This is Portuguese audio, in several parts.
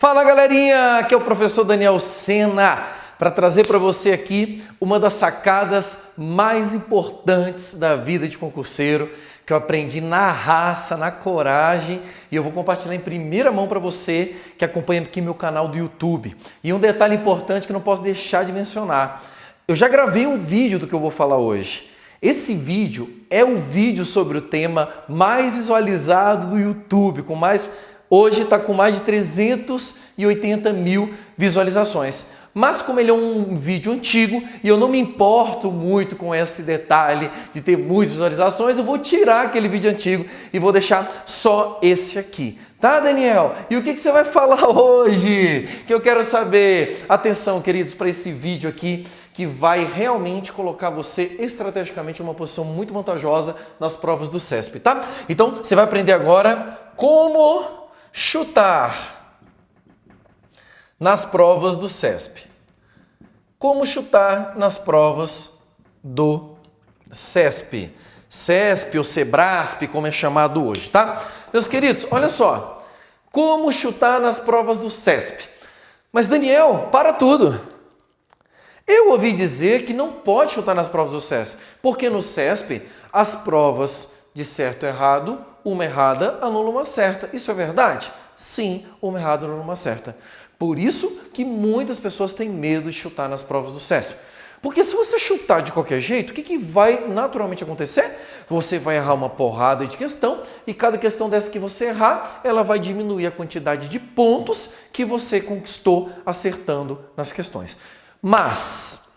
Fala galerinha, aqui é o professor Daniel Sena para trazer para você aqui uma das sacadas mais importantes da vida de concurseiro que eu aprendi na raça, na coragem e eu vou compartilhar em primeira mão para você que acompanha aqui meu canal do YouTube. E um detalhe importante que não posso deixar de mencionar, eu já gravei um vídeo do que eu vou falar hoje. Esse vídeo é o vídeo sobre o tema mais visualizado do YouTube, hoje está com mais de 380 mil visualizações. Mas como ele é um vídeo antigo e eu não me importo muito com esse detalhe de ter muitas visualizações, eu vou tirar aquele vídeo antigo e vou deixar só esse aqui. Tá, Daniel? E o que você vai falar hoje? Que eu quero saber. Atenção, queridos, para esse vídeo aqui que vai realmente colocar você estrategicamente em uma posição muito vantajosa nas provas do CESP, tá? Então, você vai aprender agora como chutar nas provas do CESP. Como chutar nas provas do CESP. CESP ou SEBRASP, como é chamado hoje, tá? Meus queridos, olha só. Como chutar nas provas do CESP. Mas Daniel, para tudo. Eu ouvi dizer que não pode chutar nas provas do CESP, porque no CESP as provas de certo e errado, uma errada anula uma certa. Isso é verdade? Sim, uma errada anula uma certa. Por isso que muitas pessoas têm medo de chutar nas provas do CESP. Porque se você chutar de qualquer jeito, o que vai naturalmente acontecer? Você vai errar uma porrada de questão e cada questão dessa que você errar, ela vai diminuir a quantidade de pontos que você conquistou acertando nas questões. Mas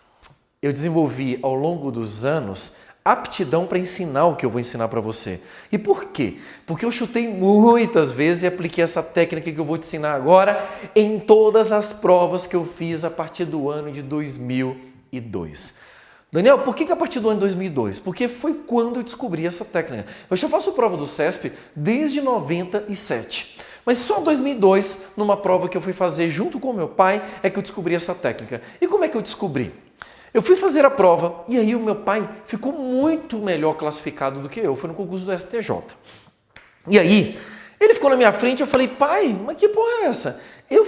eu desenvolvi ao longo dos anos aptidão para ensinar o que eu vou ensinar para você. E por quê? Porque eu chutei muitas vezes e apliquei essa técnica que eu vou te ensinar agora em todas as provas que eu fiz a partir do ano de 2002. Daniel, por que a partir do ano de 2002? Porque foi quando eu descobri essa técnica. Eu já faço prova do CESP desde 97. Mas só em 2002, numa prova que eu fui fazer junto com o meu pai, é que eu descobri essa técnica. E como é que eu descobri? Eu fui fazer a prova e aí o meu pai ficou muito melhor classificado do que eu. Foi no concurso do STJ. E aí, ele ficou na minha frente e eu falei, pai, mas que porra é essa? Eu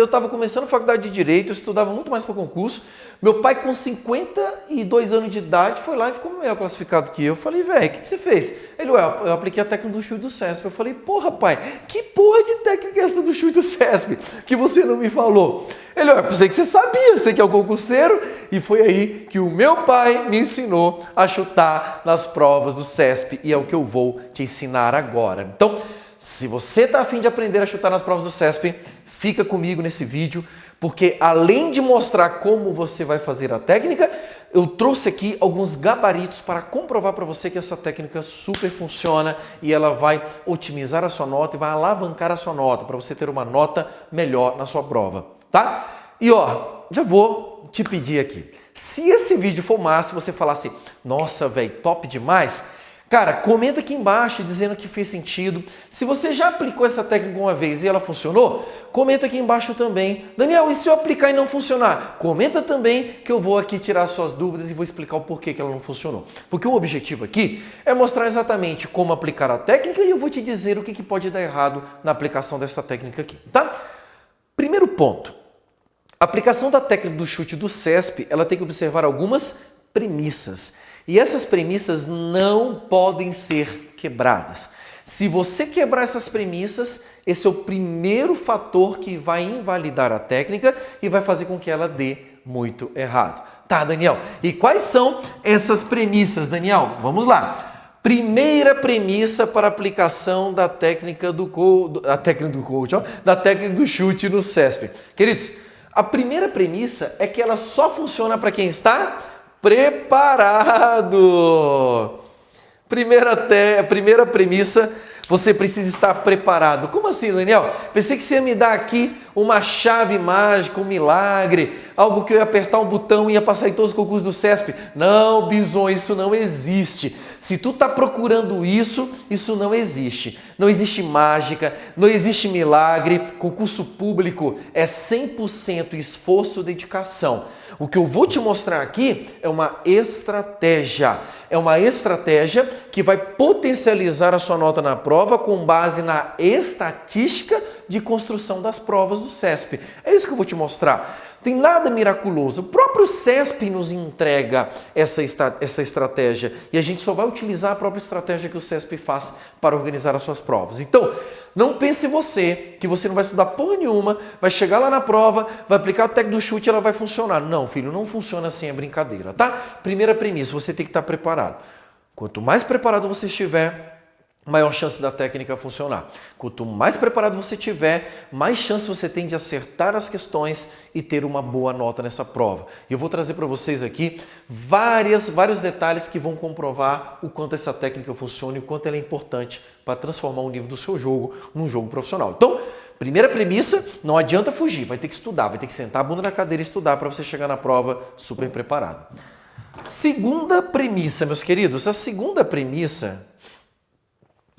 estava começando a faculdade de Direito, eu estudava muito mais para concurso. Meu pai, com 52 anos de idade, foi lá e ficou melhor classificado que eu. Eu falei, velho, o que você fez? Ele, eu apliquei a técnica do chute do CESP. Eu falei, porra, pai, que porra de técnica é essa do chute do CESP que você não me falou? Ele, eu pensei que você sabia, você que é o concurseiro. E foi aí que o meu pai me ensinou a chutar nas provas do CESP e é o que eu vou te ensinar agora. Então, se você está a fim de aprender a chutar nas provas do CESP, fica comigo nesse vídeo, porque além de mostrar como você vai fazer a técnica, eu trouxe aqui alguns gabaritos para comprovar para você que essa técnica super funciona e ela vai otimizar a sua nota e vai alavancar a sua nota para você ter uma nota melhor na sua prova, tá? E ó, já vou te pedir aqui, se esse vídeo for massa, você falar assim, nossa, velho, top demais, cara, comenta aqui embaixo dizendo que fez sentido. Se você já aplicou essa técnica uma vez e ela funcionou, comenta aqui embaixo também. Daniel, e se eu aplicar e não funcionar? Comenta também que eu vou aqui tirar suas dúvidas e vou explicar o porquê que ela não funcionou. Porque o objetivo aqui é mostrar exatamente como aplicar a técnica e eu vou te dizer o que pode dar errado na aplicação dessa técnica aqui, tá? Primeiro ponto. A aplicação da técnica do chute do CESP, ela tem que observar algumas premissas. E essas premissas não podem ser quebradas. Se você quebrar essas premissas, esse é o primeiro fator que vai invalidar a técnica e vai fazer com que ela dê muito errado. Tá, Daniel? E quais são essas premissas, Daniel? Vamos lá. Primeira premissa para a aplicação da técnica do chute no CESP. Queridos, a primeira premissa é que ela só funciona para quem está preparado. Primeira premissa, você precisa estar preparado. Como assim, Daniel? Pensei que você ia me dar aqui uma chave mágica, um milagre, algo que eu ia apertar um botão e ia passar em todos os concursos do CESP. Não, Bison, isso não existe. Se tu tá procurando isso, isso não existe. Não existe mágica, não existe milagre. Concurso público é 100% esforço e dedicação. O que eu vou te mostrar aqui é uma estratégia. É uma estratégia que vai potencializar a sua nota na prova com base na estatística de construção das provas do CESP. É isso que eu vou te mostrar. Tem nada miraculoso. O próprio CESP nos entrega essa estratégia e a gente só vai utilizar a própria estratégia que o CESP faz para organizar as suas provas. Então, não pense você que você não vai estudar porra nenhuma, vai chegar lá na prova, vai aplicar a técnica do chute e ela vai funcionar. Não, filho, não funciona assim, é brincadeira, tá? Primeira premissa, você tem que estar preparado. Quanto mais preparado você estiver, maior chance da técnica funcionar. Quanto mais preparado você tiver, mais chance você tem de acertar as questões e ter uma boa nota nessa prova. E eu vou trazer para vocês aqui vários detalhes que vão comprovar o quanto essa técnica funciona e o quanto ela é importante para transformar o nível do seu jogo num jogo profissional. Então, primeira premissa, não adianta fugir, vai ter que estudar, vai ter que sentar a bunda na cadeira e estudar para você chegar na prova super preparado. Segunda premissa, meus queridos, a segunda premissa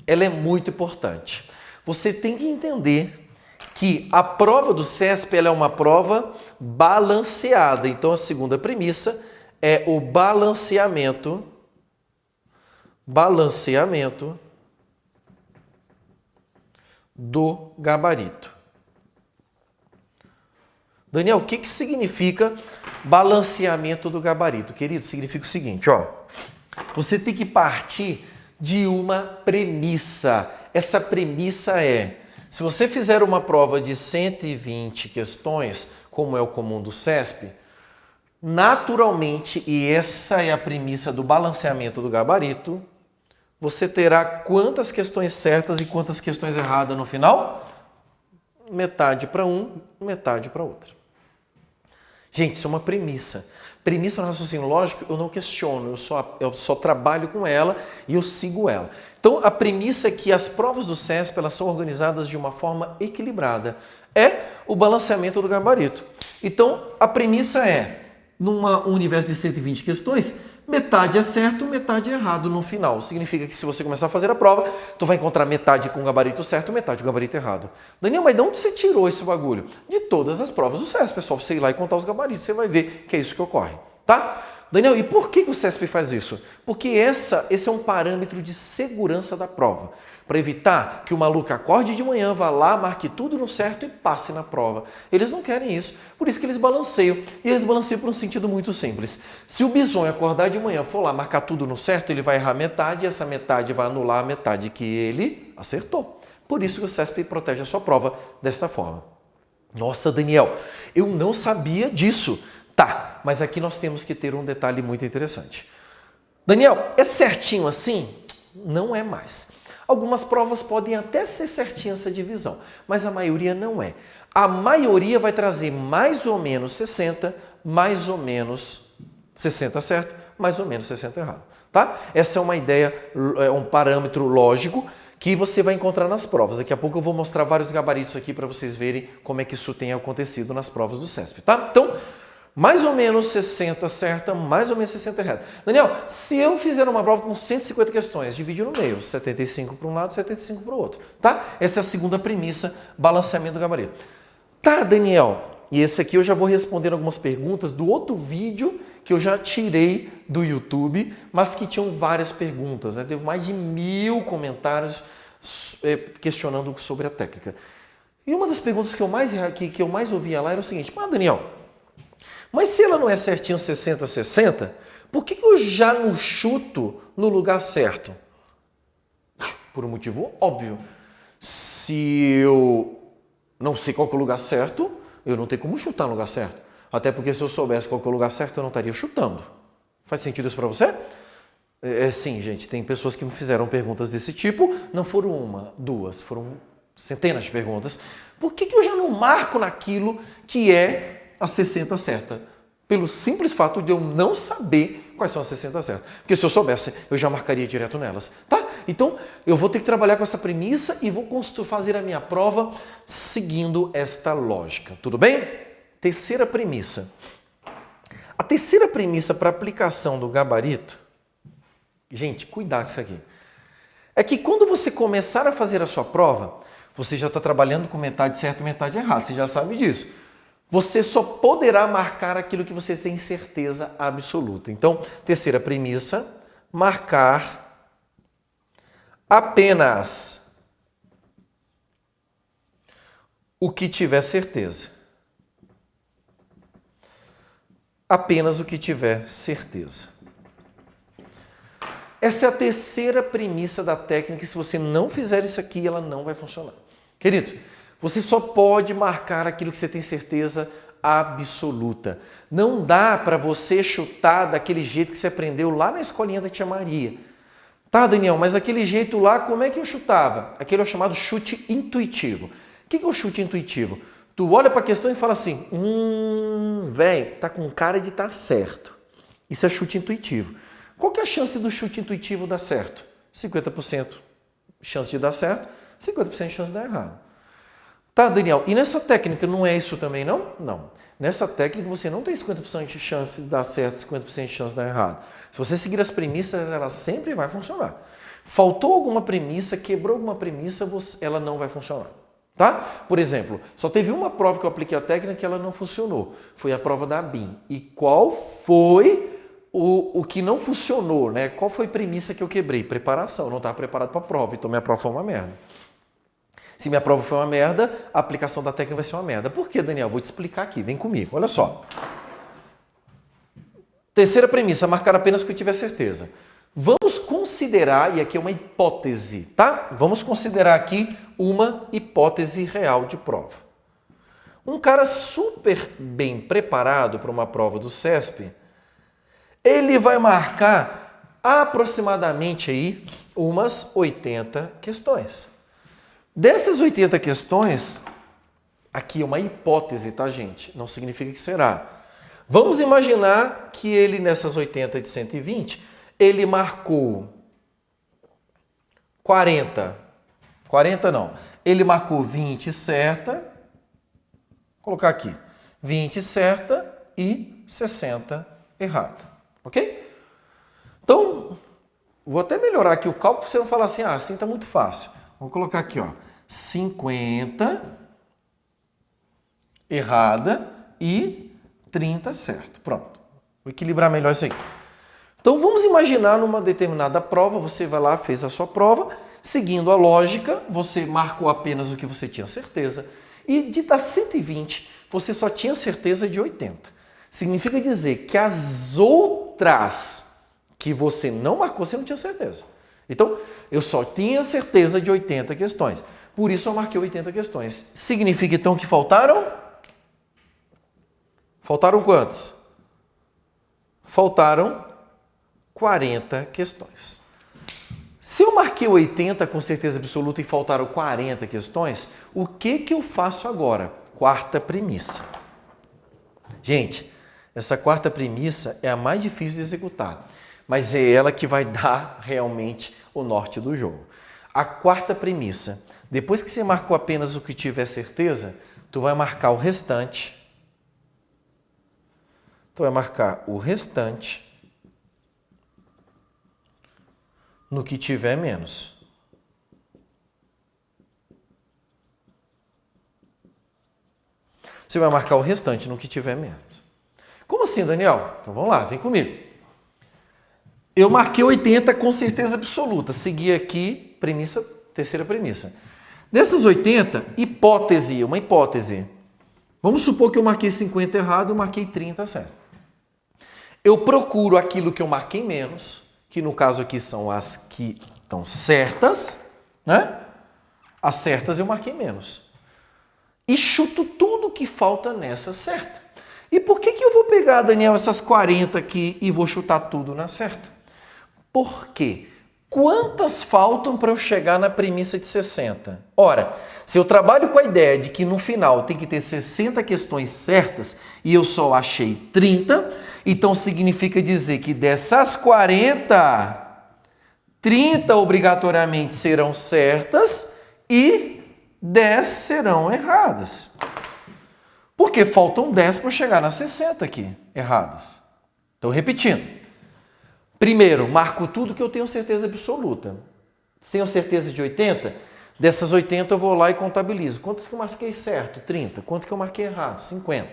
ela é muito importante. Você tem que entender que a prova do CESP ela é uma prova balanceada. Então, a segunda premissa é o balanceamento do gabarito. Daniel, o que significa balanceamento do gabarito? Querido, significa o seguinte, ó. Você tem que partir de uma premissa. Essa premissa é, se você fizer uma prova de 120 questões, como é o comum do CESP, naturalmente, e essa é a premissa do balanceamento do gabarito, você terá quantas questões certas e quantas questões erradas no final? Metade para um, metade para outra. Gente, isso é uma premissa. Premissa no raciocínio lógico, eu não questiono, eu só trabalho com ela e eu sigo ela. Então, a premissa é que as provas do CESP elas são organizadas de uma forma equilibrada. É o balanceamento do gabarito. Então, a premissa é, num universo de 120 questões, metade é certo, metade é errado no final. Significa que se você começar a fazer a prova, tu vai encontrar metade com o gabarito certo, metade com o gabarito errado. Daniel, mas de onde você tirou esse bagulho? De todas as provas do CESP, pessoal. Você ir lá e contar os gabaritos, você vai ver que é isso que ocorre, tá? Daniel, e por que o CESP faz isso? Porque esse é um parâmetro de segurança da prova. Para evitar que o maluco acorde de manhã, vá lá, marque tudo no certo e passe na prova. Eles não querem isso, por isso que eles balanceiam. E eles balanceiam por um sentido muito simples. Se o bisonho acordar de manhã, for lá marcar tudo no certo, ele vai errar metade e essa metade vai anular a metade que ele acertou. Por isso que o CESP protege a sua prova desta forma. Nossa, Daniel, eu não sabia disso. Tá, mas aqui nós temos que ter um detalhe muito interessante. Daniel, é certinho assim? Não é mais. Algumas provas podem até ser certinha essa divisão, mas a maioria não é. A maioria vai trazer mais ou menos 60, mais ou menos 60 certo, mais ou menos 60 errado. Tá? Essa é uma ideia, é um parâmetro lógico que você vai encontrar nas provas. Daqui a pouco eu vou mostrar vários gabaritos aqui para vocês verem como é que isso tem acontecido nas provas do CESP. Tá? Então, mais ou menos 60 certa, mais ou menos 60 errada. Daniel, se eu fizer uma prova com 150 questões, divide no meio, 75 para um lado, 75 para o outro, tá? Essa é a segunda premissa, balanceamento do gabarito. Tá, Daniel, e esse aqui eu já vou responder algumas perguntas do outro vídeo que eu já tirei do YouTube, mas que tinham várias perguntas, né? Teve mais de 1000 comentários questionando sobre a técnica. E uma das perguntas que eu mais ouvia lá era o seguinte, Daniel, mas se ela não é certinho 60-60, por que eu já não chuto no lugar certo? Por um motivo óbvio. Se eu não sei qual que é o lugar certo, eu não tenho como chutar no lugar certo. Até porque se eu soubesse qual que é o lugar certo, eu não estaria chutando. Faz sentido isso para você? Sim, gente, tem pessoas que me fizeram perguntas desse tipo, não foram uma, duas, foram centenas de perguntas. Por que eu já não marco naquilo que é a 60 certa? Pelo simples fato de eu não saber quais são as 60 certas. Porque se eu soubesse, eu já marcaria direto nelas, tá? Então, eu vou ter que trabalhar com essa premissa e vou fazer a minha prova seguindo esta lógica. Tudo bem? Terceira premissa. A terceira premissa para aplicação do gabarito, gente, cuidado com isso aqui, é que quando você começar a fazer a sua prova, você já está trabalhando com metade certa e metade errada, você já sabe disso. você só poderá marcar aquilo que você tem certeza absoluta. Então, terceira premissa, marcar apenas o que tiver certeza. Apenas o que tiver certeza. Essa é a terceira premissa da técnica e se você não fizer isso aqui, ela não vai funcionar. Queridos, você só pode marcar aquilo que você tem certeza absoluta. Não dá para você chutar daquele jeito que você aprendeu lá na escolinha da tia Maria. Tá, Daniel, mas aquele jeito lá, como é que eu chutava? Aquele é o chamado chute intuitivo. O que é o chute intuitivo? Tu olha para a questão e fala assim, velho, tá com cara de estar certo. Isso é chute intuitivo. Qual que é a chance do chute intuitivo dar certo? 50% chance de dar certo, 50% de chance de dar errado. Tá, Daniel, e nessa técnica não é isso também, não? Não. Nessa técnica você não tem 50% de chance de dar certo, 50% de chance de dar errado. Se você seguir as premissas, ela sempre vai funcionar. Faltou alguma premissa, quebrou alguma premissa, ela não vai funcionar. Tá? Por exemplo, só teve uma prova que eu apliquei a técnica que ela não funcionou. Foi a prova da BIM. E qual foi o que não funcionou, né? Qual foi a premissa que eu quebrei? Preparação. Eu não estava preparado para a prova, então minha prova foi uma merda. Se minha prova foi uma merda, a aplicação da técnica vai ser uma merda. Por quê, Daniel? Vou te explicar aqui. Vem comigo. Olha só. Terceira premissa, marcar apenas o que tiver certeza. Vamos considerar, e aqui é uma hipótese, tá? Vamos considerar aqui uma hipótese real de prova. Um cara super bem preparado para uma prova do CESP, ele vai marcar aproximadamente aí umas 80 questões. Dessas 80 questões, aqui é uma hipótese, tá, gente? Não significa que será. Vamos imaginar que ele, nessas 80 de 120, ele marcou 40. 40 não. Ele marcou 20 certa. Vou colocar aqui. 20 certa e 60 errada. Ok? Então, vou até melhorar aqui o cálculo para você não falar assim, assim está muito fácil. Vamos colocar aqui, ó. 50 errada e 30 certo. Pronto. Vou equilibrar melhor isso aí. Então, vamos imaginar numa determinada prova, você vai lá, fez a sua prova, seguindo a lógica, você marcou apenas o que você tinha certeza. E de das 120, você só tinha certeza de 80. Significa dizer que as outras que você não marcou, você não tinha certeza. Então, eu só tinha certeza de 80 questões. Por isso, eu marquei 80 questões. Significa, então, que faltaram? Faltaram quantos? Faltaram 40 questões. Se eu marquei 80 com certeza absoluta e faltaram 40 questões, o que eu faço agora? Quarta premissa. Gente, essa quarta premissa é a mais difícil de executar, mas é ela que vai dar realmente o norte do jogo. A quarta premissa, depois que você marcou apenas o que tiver certeza, tu vai marcar o restante. Tu vai marcar o restante no que tiver menos. Você vai marcar o restante no que tiver menos. Como assim, Daniel? Então vamos lá, vem comigo. Eu marquei 80 com certeza absoluta. Segui aqui, premissa, terceira premissa. Dessas 80, hipótese, uma hipótese. Vamos supor que eu marquei 50 errado, eu marquei 30 certo. Eu procuro aquilo que eu marquei menos, que no caso aqui são as que estão certas, né? As certas eu marquei menos. E chuto tudo que falta nessa certa. E por que eu vou pegar, Daniel, essas 40 aqui e vou chutar tudo na certa? Por quê? Quantas faltam para eu chegar na premissa de 60? Ora, se eu trabalho com a ideia de que no final tem que ter 60 questões certas e eu só achei 30, então significa dizer que dessas 40, 30 obrigatoriamente serão certas e 10 serão erradas. Porque faltam 10 para eu chegar nas 60 aqui, erradas. Então, repetindo. Primeiro, marco tudo que eu tenho certeza absoluta. Tenho certeza de 80? Dessas 80 eu vou lá e contabilizo. Quantos que eu marquei certo? 30. Quantos que eu marquei errado? 50.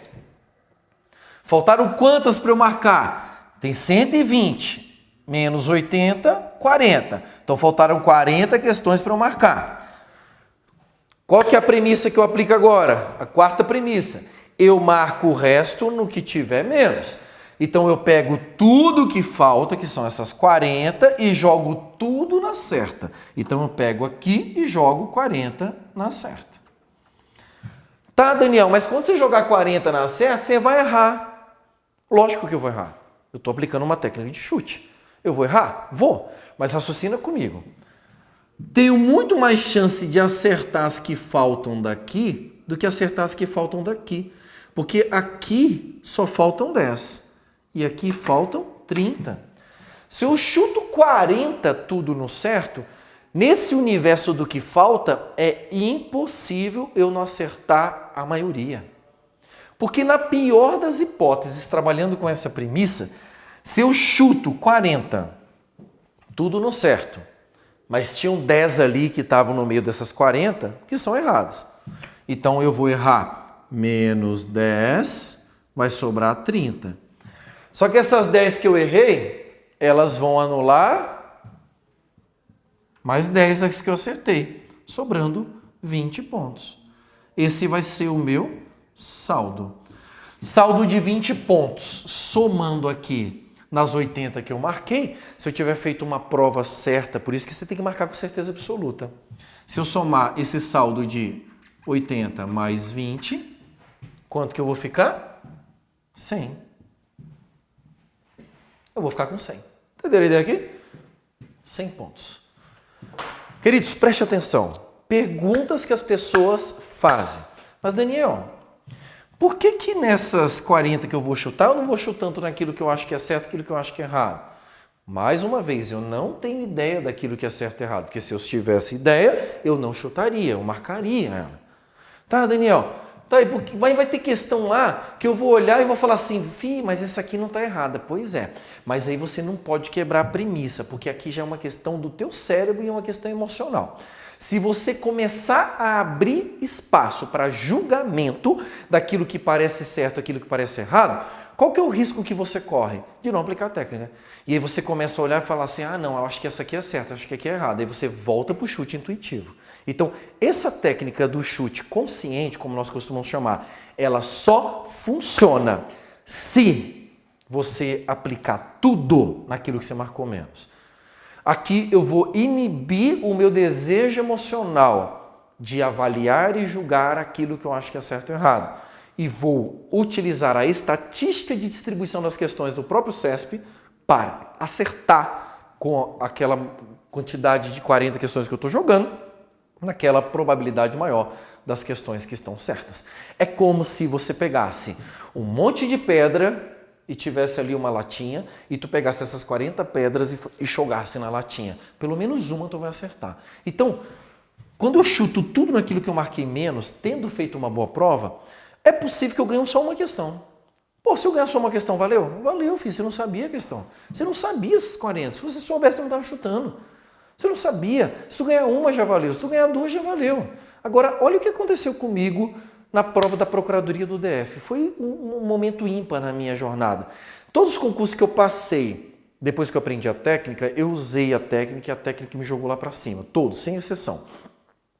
Faltaram quantas para eu marcar? Tem 120. Menos 80, 40. Então faltaram 40 questões para eu marcar. Qual que é a premissa que eu aplico agora? A quarta premissa. Eu marco o resto no que tiver menos. Então eu pego tudo que falta, que são essas 40, e jogo tudo na certa. Então eu pego aqui e jogo 40 na certa. Tá, Daniel, mas quando você jogar 40 na certa, você vai errar. Lógico que eu vou errar. Eu estou aplicando uma técnica de chute. Eu vou errar? Vou. Mas raciocina comigo. Tenho muito mais chance de acertar as que faltam daqui do que acertar as que faltam daqui. Porque aqui só faltam 10. E aqui faltam 30. Se eu chuto 40 tudo no certo, nesse universo do que falta, é impossível eu não acertar a maioria. Porque na pior das hipóteses, trabalhando com essa premissa, se eu chuto 40, tudo no certo, mas tinham 10 ali que estavam no meio dessas 40, que são erradas. Então eu vou errar menos 10, vai sobrar 30. Só que essas 10 que eu errei, elas vão anular mais 10 das que eu acertei, sobrando 20 pontos. Esse vai ser o meu saldo. Saldo de 20 pontos, somando aqui nas 80 que eu marquei, se eu tiver feito uma prova certa, por isso que você tem que marcar com certeza absoluta. Se eu somar esse saldo de 80 mais 20, quanto que eu vou ficar? 100. Eu vou ficar com 100. Entenderam a ideia aqui? 100 pontos. Queridos, preste atenção. Perguntas que as pessoas fazem. Mas, Daniel, por que nessas 40 que eu vou chutar, eu não vou chutando naquilo que eu acho que é certo e aquilo que eu acho que é errado? Mais uma vez, eu não tenho ideia daquilo que é certo e errado. Porque se eu tivesse ideia, eu não chutaria, eu marcaria ela. Tá, Daniel? Tá, e porque vai ter questão lá que eu vou olhar e vou falar assim, mas essa aqui não está errada. Pois é, mas aí você não pode quebrar a premissa, porque aqui já é uma questão do teu cérebro e é uma questão emocional. Se você começar a abrir espaço para julgamento daquilo que parece certo, aquilo que parece errado, qual que é o risco que você corre? De não aplicar a técnica. E aí você começa a olhar e falar assim, não, eu acho que essa aqui é certa, acho que aqui é errada. Aí você volta para o chute intuitivo. Então, essa técnica do chute consciente, como nós costumamos chamar, ela só funciona se você aplicar tudo naquilo que você marcou menos. Aqui eu vou inibir o meu desejo emocional de avaliar e julgar aquilo que eu acho que é certo ou errado. E vou utilizar a estatística de distribuição das questões do próprio CESP para acertar com aquela quantidade de 40 questões que eu estou jogando, naquela probabilidade maior das questões que estão certas. É como se você pegasse um monte de pedra e tivesse ali uma latinha e tu pegasse essas 40 pedras e jogasse na latinha. Pelo menos uma tu vai acertar. Então, quando eu chuto tudo naquilo que eu marquei menos, tendo feito uma boa prova, é possível que eu ganhe só uma questão. Pô, se eu ganhar só uma questão, valeu? Valeu, filho, você não sabia a questão. Você não sabia essas 40. Se você soubesse, você não estava chutando. Você não sabia. Se tu ganhar uma, já valeu. Se tu ganhar duas, já valeu. Agora, olha o que aconteceu comigo na prova da Procuradoria do DF. Foi um momento ímpar na minha jornada. Todos os concursos que eu passei, depois que eu aprendi a técnica, eu usei a técnica e a técnica me jogou lá para cima. Todos, sem exceção.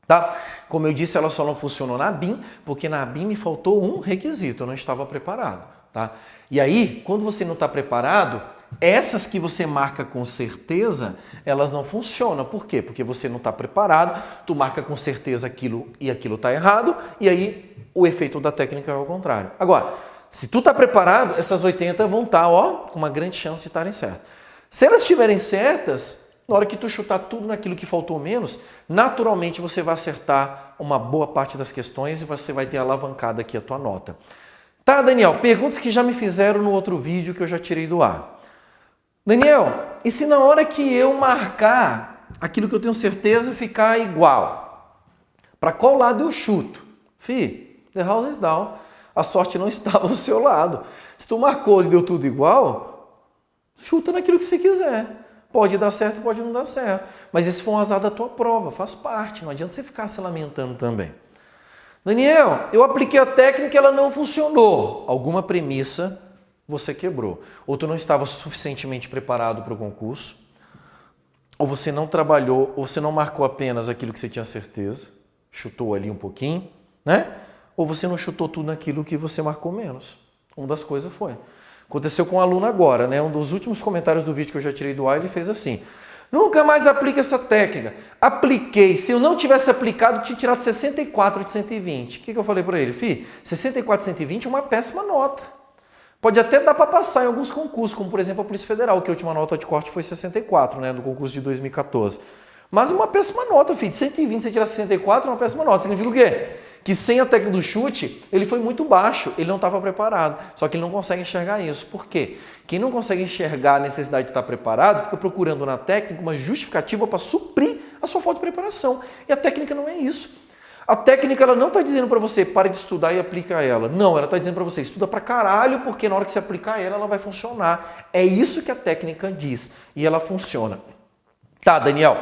Tá? Como eu disse, ela só não funcionou na BIM, porque na BIM me faltou um requisito, eu não estava preparado. Tá? E aí, quando você não está preparado, essas que você marca com certeza, elas não funcionam. Por quê? Porque você não está preparado, tu marca com certeza aquilo e aquilo está errado, e aí o efeito da técnica é o contrário. Agora, se tu está preparado, essas 80 vão estar, com uma grande chance de estarem certas. Se elas estiverem certas, na hora que tu chutar tudo naquilo que faltou menos, naturalmente você vai acertar uma boa parte das questões e você vai ter alavancado aqui a tua nota. Tá, Daniel? Perguntas que já me fizeram no outro vídeo que eu já tirei do ar. Daniel, e se na hora que eu marcar aquilo que eu tenho certeza ficar igual? Para qual lado eu chuto? The house is down. A sorte não estava ao seu lado. Se tu marcou e deu tudo igual, chuta naquilo que você quiser. Pode dar certo, pode não dar certo. Mas esse foi um azar da tua prova, faz parte. Não adianta você ficar se lamentando também. Daniel, eu apliquei a técnica e ela não funcionou. Alguma premissa você quebrou. Ou tu não estava suficientemente preparado para o concurso, ou você não trabalhou, ou você não marcou apenas aquilo que você tinha certeza, chutou ali um pouquinho, né? Ou você não chutou tudo naquilo que você marcou menos. Uma das coisas foi. Aconteceu com um aluno agora, né? Um dos últimos comentários do vídeo que eu já tirei do ar, ele fez assim: nunca mais aplique essa técnica. Apliquei. Se eu não tivesse aplicado, eu tinha tirado 64 de 120. O que eu falei para ele? Fih, 64 de 120 é uma péssima nota. Pode até dar para passar em alguns concursos, como por exemplo a Polícia Federal, que a última nota de corte foi 64, né? No concurso de 2014. Mas uma péssima nota, filho. De 120 você tirar 64 é uma péssima nota. Significa o quê? Que sem a técnica do chute, ele foi muito baixo, ele não estava preparado. Só que ele não consegue enxergar isso. Por quê? Quem não consegue enxergar a necessidade de estar preparado, fica procurando na técnica uma justificativa para suprir a sua falta de preparação. E a técnica não é isso. A técnica ela não está dizendo para você, pare de estudar e aplica ela. Não, ela está dizendo para você, estuda pra caralho, porque na hora que você aplicar ela, ela vai funcionar. É isso que a técnica diz. E ela funciona. Tá, Daniel.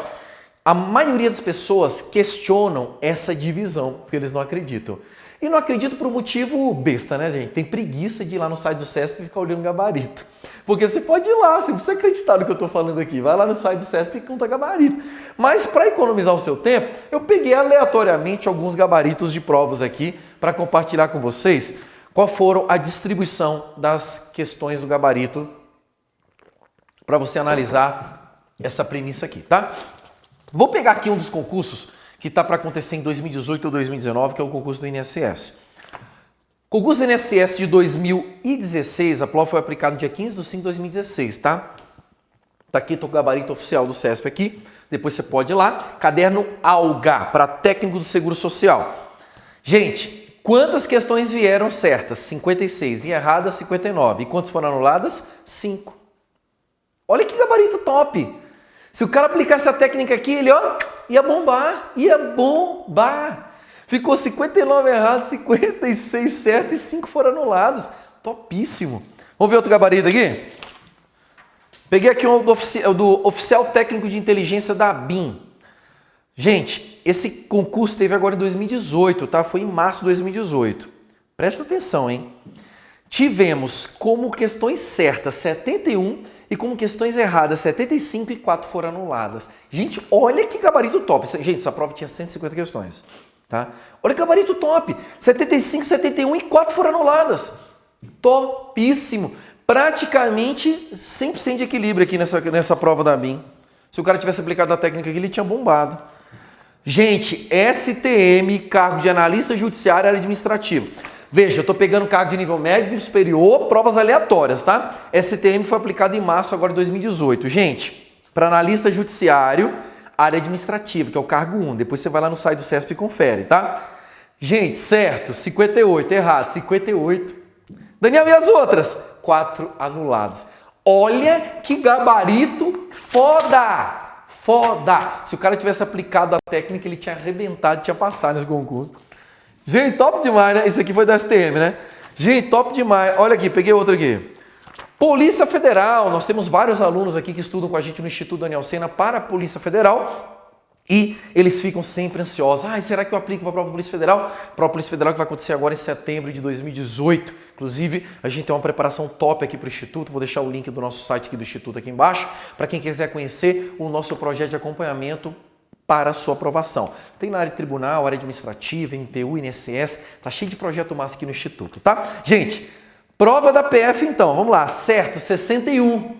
A maioria das pessoas questionam essa divisão, porque eles não acreditam. E não acreditam por um motivo besta, né, gente? Tem preguiça de ir lá no site do CESP e ficar olhando gabarito. Porque você pode ir lá, você não precisa acreditar no que eu estou falando aqui. Vai lá no site do CESP e conta gabarito. Mas para economizar o seu tempo, eu peguei aleatoriamente alguns gabaritos de provas aqui para compartilhar com vocês qual foram a distribuição das questões do gabarito para você analisar essa premissa aqui, tá? Vou pegar aqui um dos concursos que está para acontecer em 2018 ou 2019, que é o concurso do INSS. O concurso do INSS de 2016, a prova foi aplicada no dia 15/5 de 2016, tá? Tá aqui, tô com o gabarito oficial do CESP aqui. Depois você pode ir lá. Caderno ALGA, para técnico do Seguro Social. Gente, quantas questões vieram certas? 56. E erradas, 59. E quantas foram anuladas? 5. Olha que gabarito top! Se o cara aplicasse a técnica aqui, ele ia bombar, Ficou 59 errados, 56 certos e 5 foram anulados. Topíssimo. Vamos ver outro gabarito aqui? Peguei aqui um do Oficial Técnico de Inteligência da ABIN. Gente, esse concurso teve agora em 2018, tá? Foi em março de 2018. Presta atenção, hein? Tivemos como questões certas 71 e como questões erradas 75 e 4 foram anuladas. Gente, olha que gabarito top. Gente, essa prova tinha 150 questões, tá? Olha que gabarito top. 75, 71 e 4 foram anuladas. Topíssimo. Praticamente 100% de equilíbrio aqui nessa prova da ABIN. Se o cara tivesse aplicado a técnica aqui, ele tinha bombado. Gente, STM, cargo de analista judiciário, área administrativa. Veja, eu estou pegando cargo de nível médio e superior, provas aleatórias, tá? STM foi aplicado em março agora de 2018. Gente, para analista judiciário, área administrativa, que é o cargo 1. Depois você vai lá no site do CESP e confere, tá? Gente, certo, 58, errado, 58. Daniel, e as outras? 4 anuladas. Olha que gabarito foda! Foda! Se o cara tivesse aplicado a técnica, ele tinha arrebentado, tinha passado nesse concurso. Gente, top demais, né? Isso aqui foi da STM, né? Gente, top demais. Olha aqui, peguei outro aqui. Polícia Federal. Nós temos vários alunos aqui que estudam com a gente no Instituto Daniel Sena para a Polícia Federal. E eles ficam sempre ansiosos. Será que eu aplico para a prova da Polícia Federal? Prova da Polícia Federal que vai acontecer agora em setembro de 2018. Inclusive, a gente tem uma preparação top aqui para o Instituto. Vou deixar o link do nosso site aqui do Instituto aqui embaixo, para quem quiser conhecer o nosso projeto de acompanhamento para a sua aprovação. Tem na área de tribunal, área administrativa, MPU, INSS, tá cheio de projeto massa aqui no Instituto, tá? Gente, prova da PF então, vamos lá, certo, 61,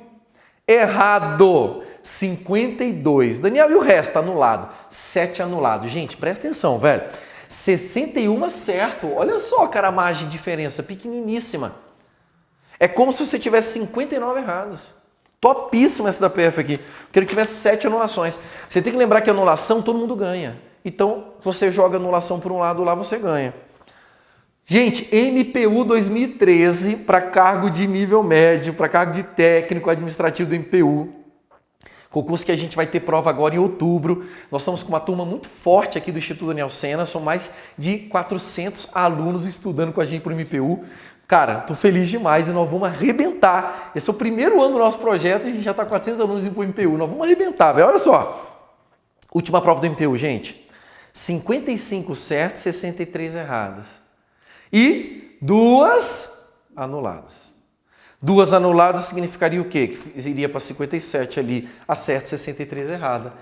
errado, 52. Daniel, e o resto? Anulado, 7 anulado. Gente, presta atenção, velho, 61 certo, olha só, cara, a margem de diferença, pequeniníssima. É como se você tivesse 59 errados. Topíssimo essa da PF aqui. Queria que tivesse 7 anulações. Você tem que lembrar que anulação todo mundo ganha. Então, você joga anulação por um lado lá, você ganha. Gente, MPU 2013 para cargo de nível médio, para cargo de técnico administrativo do MPU. Concurso que a gente vai ter prova agora em outubro. Nós estamos com uma turma muito forte aqui do Instituto Daniel Sena. São mais de 400 alunos estudando com a gente para o MPU. Cara, tô feliz demais e nós vamos arrebentar. Esse é o primeiro ano do nosso projeto e a gente já tá com 400 alunos indo pro MPU. Nós vamos arrebentar, velho. Olha só. Última prova do MPU, gente. 55 certas, 63 erradas. E 2 anuladas. 2 anuladas significaria o quê? Que iria para 57 ali, a certa 63 errada.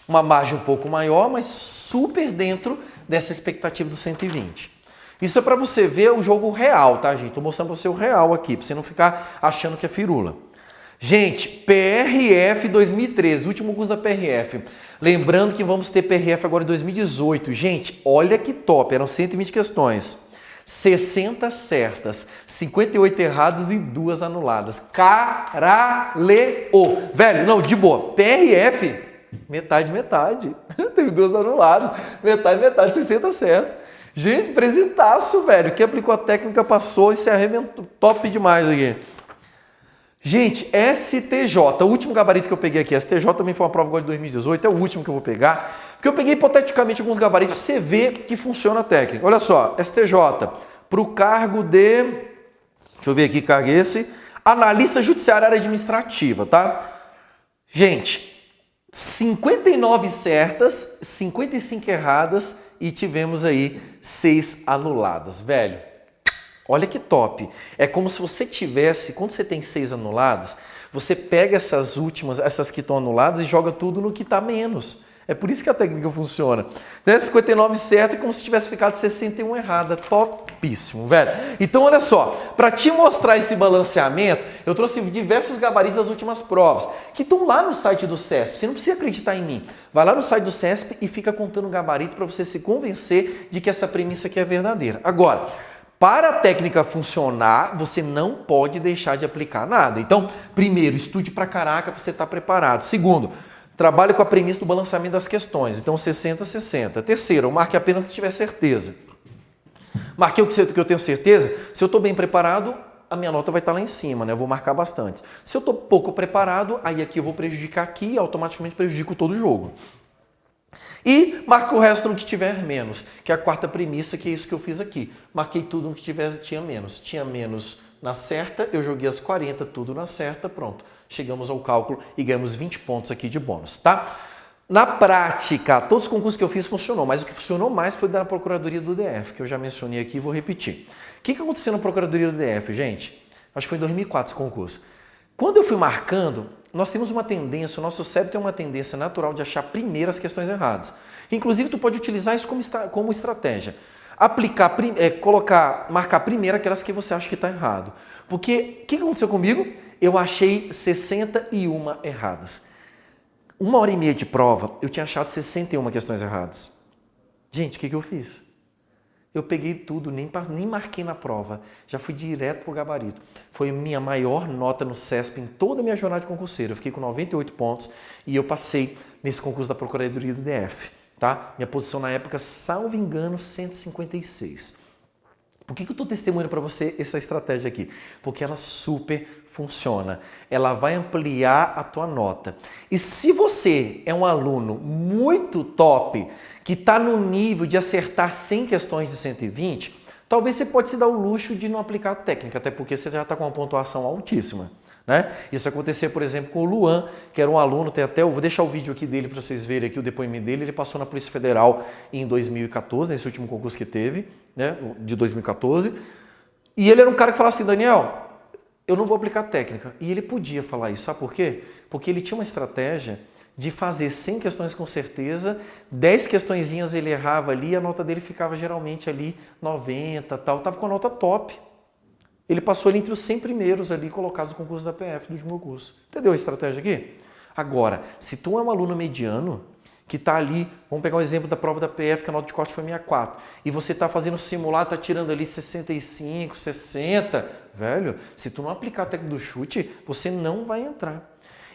Uma margem um pouco maior, mas super dentro dessa expectativa do 120. Isso é para você ver o jogo real, tá, gente? Tô mostrando para você o real aqui, para você não ficar achando que é firula. Gente, PRF 2013, último curso da PRF. Lembrando que vamos ter PRF agora em 2018. Gente, olha que top, eram 120 questões. 60 certas, 58 erradas e 2 anuladas. Caralho! Velho, não, de boa. PRF, metade. Teve 2 anuladas. Metade, 60 certas. Gente, presentaço, velho. Quem aplicou a técnica passou e se arrebentou. Top demais aqui. Gente, STJ, o último gabarito que eu peguei aqui. STJ também foi uma prova agora de 2018, é o último que eu vou pegar. Porque eu peguei hipoteticamente alguns gabaritos, você vê que funciona a técnica. Olha só, STJ, para o cargo de, deixa eu ver aqui, cargo esse, analista judiciário área administrativa, tá? Gente, 59 certas, 55 erradas e tivemos aí 6 anuladas, velho. Olha que top. É como se você tivesse, quando você tem 6 anuladas, você pega essas últimas, essas que estão anuladas e joga tudo no que está menos. É por isso que a técnica funciona. 59 certo é como se tivesse ficado 61 errada. Topíssimo, velho. Então, olha só. Para te mostrar esse balanceamento, eu trouxe diversos gabaritos das últimas provas, que estão lá no site do CESP. Você não precisa acreditar em mim. Vai lá no site do CESP e fica contando o gabarito para você se convencer de que essa premissa aqui é verdadeira. Agora, para a técnica funcionar, você não pode deixar de aplicar nada. Então, primeiro, estude pra caraca para você estar preparado. Segundo, trabalhe com a premissa do balanceamento das questões. Então, 60, 60. Terceiro, marque apenas o que tiver certeza. Marquei o que eu tenho certeza. Se eu estou bem preparado, a minha nota vai estar lá em cima, né? Eu vou marcar bastante. Se eu estou pouco preparado, aí aqui eu vou prejudicar aqui e automaticamente prejudico todo o jogo. E marco o resto no que tiver menos, que é a quarta premissa, que é isso que eu fiz aqui. Marquei tudo no que tinha menos. Tinha menos na certa, eu joguei as 40, tudo na certa, pronto. Chegamos ao cálculo e ganhamos 20 pontos aqui de bônus, tá? Na prática, todos os concursos que eu fiz funcionou, mas o que funcionou mais foi da Procuradoria do DF, que eu já mencionei aqui e vou repetir. O que aconteceu na Procuradoria do DF, gente? Acho que foi em 2004 esse concurso. Quando eu fui marcando, nós temos uma tendência, o nosso cérebro tem uma tendência natural de achar primeiro as questões erradas. Inclusive, tu pode utilizar isso como estratégia. Marcar primeiro aquelas que você acha que está errado. Porque, o que aconteceu comigo? Eu achei 61 erradas. 1h30 de prova, eu tinha achado 61 questões erradas. Gente, o que eu fiz? Eu peguei tudo, nem marquei na prova, já fui direto para o gabarito. Foi a minha maior nota no CESP em toda a minha jornada de concurseiro. Eu fiquei com 98 pontos e eu passei nesse concurso da Procuradoria do DF. Tá? Minha posição na época, salvo engano, 156. Por que eu estou testemunhando para você essa estratégia aqui? Porque ela super funciona. Ela vai ampliar a tua nota. E se você é um aluno muito top, que está no nível de acertar 100 questões de 120, talvez você pode se dar o luxo de não aplicar a técnica, até porque você já está com uma pontuação altíssima. Né? Isso aconteceu, por exemplo, com o Luan, que era um aluno, tem até, eu vou deixar o vídeo aqui dele para vocês verem aqui o depoimento dele. Ele passou na Polícia Federal em 2014, nesse último concurso que teve, né, de 2014. E ele era um cara que falava assim: Daniel, eu não vou aplicar técnica. E ele podia falar isso, sabe por quê? Porque ele tinha uma estratégia de fazer 100 questões com certeza, 10 questõezinhas ele errava ali e a nota dele ficava geralmente ali 90, tal, tava com a nota top. Ele passou ali entre os 100 primeiros ali colocados no concurso da PF do último curso. Entendeu a estratégia aqui? Agora, se tu é um aluno mediano, que está ali, vamos pegar um exemplo da prova da PF, que a nota de corte foi 64, e você está fazendo simulado, está tirando ali 65, 60, velho, se tu não aplicar a técnica do chute, você não vai entrar.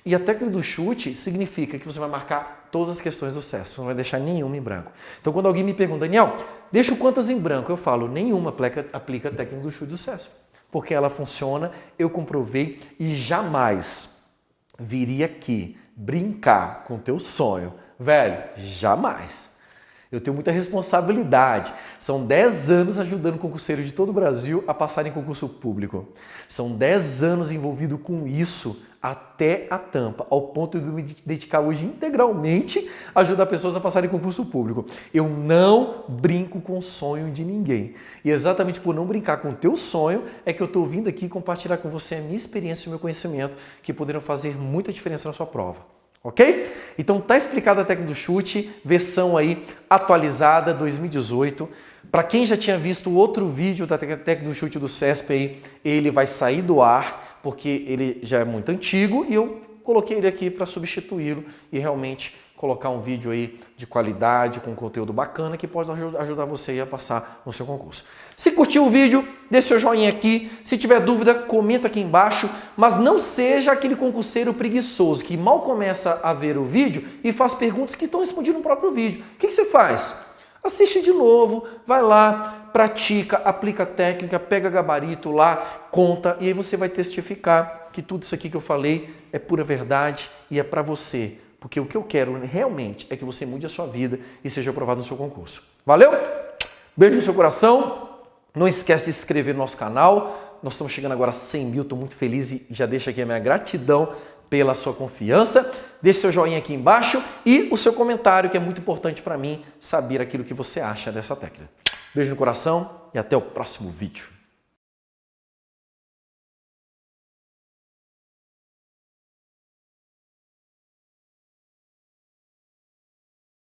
E a técnica do chute significa que você vai marcar todas as questões do CESP, você não vai deixar nenhuma em branco. Então, quando alguém me pergunta, Daniel, deixo quantas em branco? Eu falo, nenhuma aplica a técnica do chute do CESP. Porque ela funciona, eu comprovei e jamais viria aqui brincar com o teu sonho. Velho, jamais. Eu tenho muita responsabilidade. São 10 anos ajudando concurseiros de todo o Brasil a passarem em concurso público. São 10 anos envolvido com isso até a tampa, ao ponto de me dedicar hoje integralmente a ajudar pessoas a passarem em concurso público. Eu não brinco com o sonho de ninguém. E exatamente por não brincar com o teu sonho é que eu estou vindo aqui compartilhar com você a minha experiência e o meu conhecimento que poderão fazer muita diferença na sua prova. Ok? Então tá explicada a técnica do chute, versão aí atualizada 2018. Para quem já tinha visto outro vídeo da técnica do chute do CESP aí, ele vai sair do ar porque ele já é muito antigo e eu coloquei ele aqui para substituí-lo e realmente colocar um vídeo aí de qualidade, com conteúdo bacana que pode ajudar você a passar no seu concurso. Se curtiu o vídeo, deixe seu joinha aqui. Se tiver dúvida, comenta aqui embaixo. Mas não seja aquele concurseiro preguiçoso que mal começa a ver o vídeo e faz perguntas que estão respondidas no próprio vídeo. O que você faz? Assiste de novo, vai lá, pratica, aplica a técnica, pega gabarito lá, conta e aí você vai testificar que tudo isso aqui que eu falei é pura verdade e é para você. Porque o que eu quero realmente é que você mude a sua vida e seja aprovado no seu concurso. Valeu? Beijo no seu coração. Não esquece de se inscrever no nosso canal. Nós estamos chegando agora a 100 mil. Estou muito feliz e já deixo aqui a minha gratidão pela sua confiança. Deixe seu joinha aqui embaixo e o seu comentário, que é muito importante para mim saber aquilo que você acha dessa técnica. Beijo no coração e até o próximo vídeo.